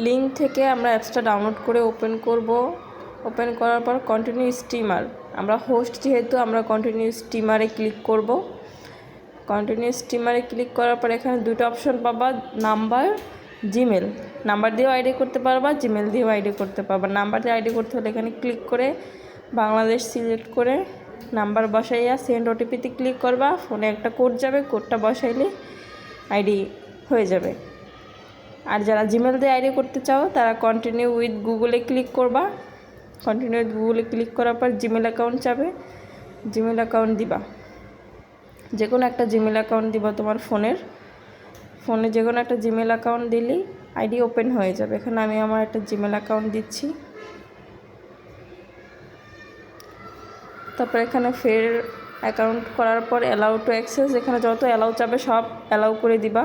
Link থেকে আমরা অ্যাপসটা ডাউনলোড করে ওপেন করব। ওপেন করার পর কন্টিনিউ স্টিমার, আমরা হোস্ট যেহেতু আমরা কন্টিনিউ স্টিমারে ক্লিক করব। কন্টিনিউ স্টিমারে ক্লিক করার পর এখানে দুটো অপশন পাবা, নাম্বার, জিমেল। নাম্বার দিয়েও আইডি করতে পারবা, জিমেল দিয়েও আইডি করতে পারবা। নাম্বার দিয়ে আইডি করতে হলে এখানে ক্লিক করে বাংলাদেশ সিলেক্ট করে নাম্বার বসাইয়া সেন্ড ওটিপিতে ক্লিক করবা। ফোনে একটা কোড যাবে, কোডটা বসাইলে আইডি হয়ে যাবে। আর যারা জিমেল দিয়ে আইডি করতে চাও তারা কন্টিনিউ উইথ গুগলে ক্লিক করবা। কন্টিনিউ উইথ গুগলে ক্লিক করার পর জিমেল অ্যাকাউন্ট যাবে, জিমেল অ্যাকাউন্ট দিবা। যে কোনো একটা জিমেল অ্যাকাউন্ট দিবা তোমার ফোনে যে কোনো একটা জিমেল অ্যাকাউন্ট দিলেই আইডি ওপেন হয়ে যাবে। এখানে আমি আমার একটা জিমেল অ্যাকাউন্ট দিচ্ছি। তারপর এখানে ফের অ্যাকাউন্ট করার পর অ্যালাউ টু অ্যাক্সেস, এখানে যত অ্যালাউ চাবে সব অ্যালাউ করে দিবা।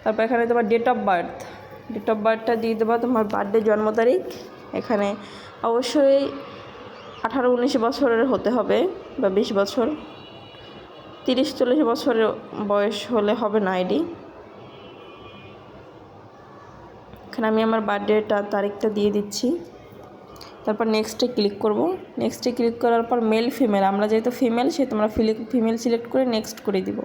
তারপর এখানে তোমার ডেট অফ বার্থটা দিয়ে দেবা, তোমার বার্থডে জন্ম তারিখ। এখানে অবশ্যই 18-19 বছরের হতে হবে বা 20 বছর, 30-40 বছরের বয়স হলে হবে না আইডি। এখানে আমি আমার বার্থডেটা তারিখটা দিয়ে দিচ্ছি। তারপর নেক্সটে ক্লিক করব। নেক্সটে ক্লিক করার পর মেল ফিমেল, আমরা যেহেতু ফিমেল সে তোমরা ফিমেল সিলেক্ট করে নেক্সট করে দিব।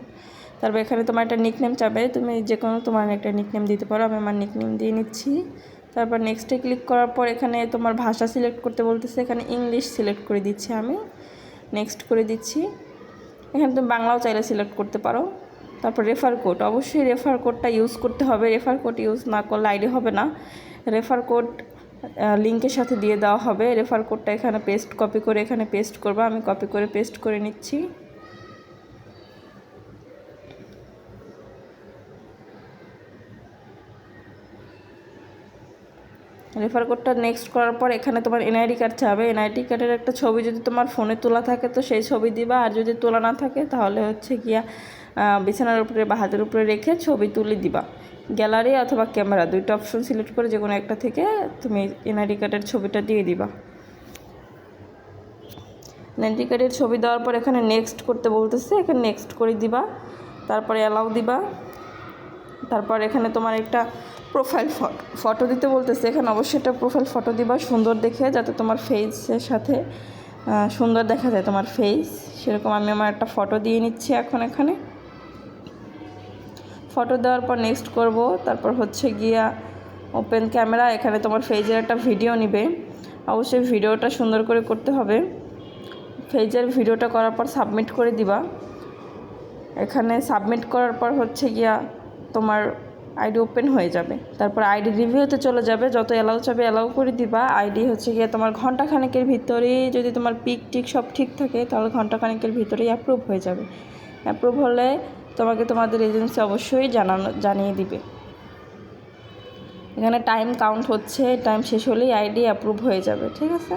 তারপর এখানে তোমার একটা নিকনেম চাবে, তুমি যে কোনো তোমার একটা নিকনেম দিতে পারো, আমি আমার নিকনেম দিয়ে নিচ্ছি। তারপর নেক্সটে ক্লিক করার পর এখানে তোমার ভাষা সিলেক্ট করতে বলতেছে, এখানে ইংলিশ সিলেক্ট করে দিচ্ছি আমি, নেক্সট করে দিচ্ছি। এখানে তুমি বাংলাও চাইলে সিলেক্ট করতে পারো। তারপর রেফার কোড, অবশ্যই রেফার কোডটা ইউজ করতে হবে। রেফার কোড ইউজ না করলে আইডি হবে না। রেফার কোড লিঙ্কের সাথে দিয়ে দেওয়া হবে। রেফার কোডটা এখানে কপি করে এখানে পেস্ট করবা। আমি কপি করে পেস্ট করে নিচ্ছি। রেফার কোডটা নেক্সট করার পর এখানে তোমার এনআইডি কার্ড চাবে। এনআইডি কার্ডের একটা ছবি যদি তোমার ফোনে তোলা থাকে তো সেই ছবি দিবা, আর যদি তোলা না থাকে তাহলে হচ্ছে গিয়া বিছানার উপরে বা হাতের উপরে রেখে ছবি তুলে দিবা। গ্যালারি অথবা ক্যামেরা দুইটা অপশন সিলেক্ট করে যে কোনো একটা থেকে তুমি এনআইডি কার্ডের ছবিটা দিয়ে দিবা। এনআইডি কার্ডের ছবি দেওয়ার পর এখানে নেক্সট করতে বলতেছে, এখানে নেক্সট করে দিবা। তারপরে অ্যালাউ দিবা। তারপর এখানে তোমার একটা প্রোফাইল ফটো দিতে বলতেছে, এখানে অবশ্যই একটা প্রোফাইল ফটো দিবা সুন্দর দেখে, যাতে তোমার ফেসের সাথে সুন্দর দেখা যায় তোমার ফেস। সেরকম আমি আমার একটা ফটো দিয়ে নিচ্ছি এখন। এখানে ফটো দেওয়ার পর নেক্সট করব। তারপর হচ্ছে গিয়া ওপেন ক্যামেরা, এখানে তোমার ফেজের একটা ভিডিও নিবে। অবশ্যই ভিডিওটা সুন্দর করে করতে হবে। ফেজের ভিডিওটা করার পর সাবমিট করে দিবা। এখানে সাবমিট করার পর হচ্ছে গিয়া তোমার আইডি ওপেন হয়ে যাবে। তারপর আইডি রিভিউতে চলে যাবে, যত অ্যালাউ চাবে অ্যালাউ করে দিবা। আইডি হচ্ছে গিয়ে তোমার ঘন্টাখানেকের ভিতরেই, যদি তোমার পিক টিক সব ঠিক থাকে তাহলে ঘন্টাখানেকের ভিতরেই অ্যাপ্রুভ হয়ে যাবে। অ্যাপ্রুভ হলে তোমাকে তোমাদের এজেন্সি অবশ্যই জানিয়ে দিবে। এখানে টাইম কাউন্ট হচ্ছে, টাইম শেষ হলেই আইডি অ্যাপ্রুভ হয়ে যাবে। ঠিক আছে।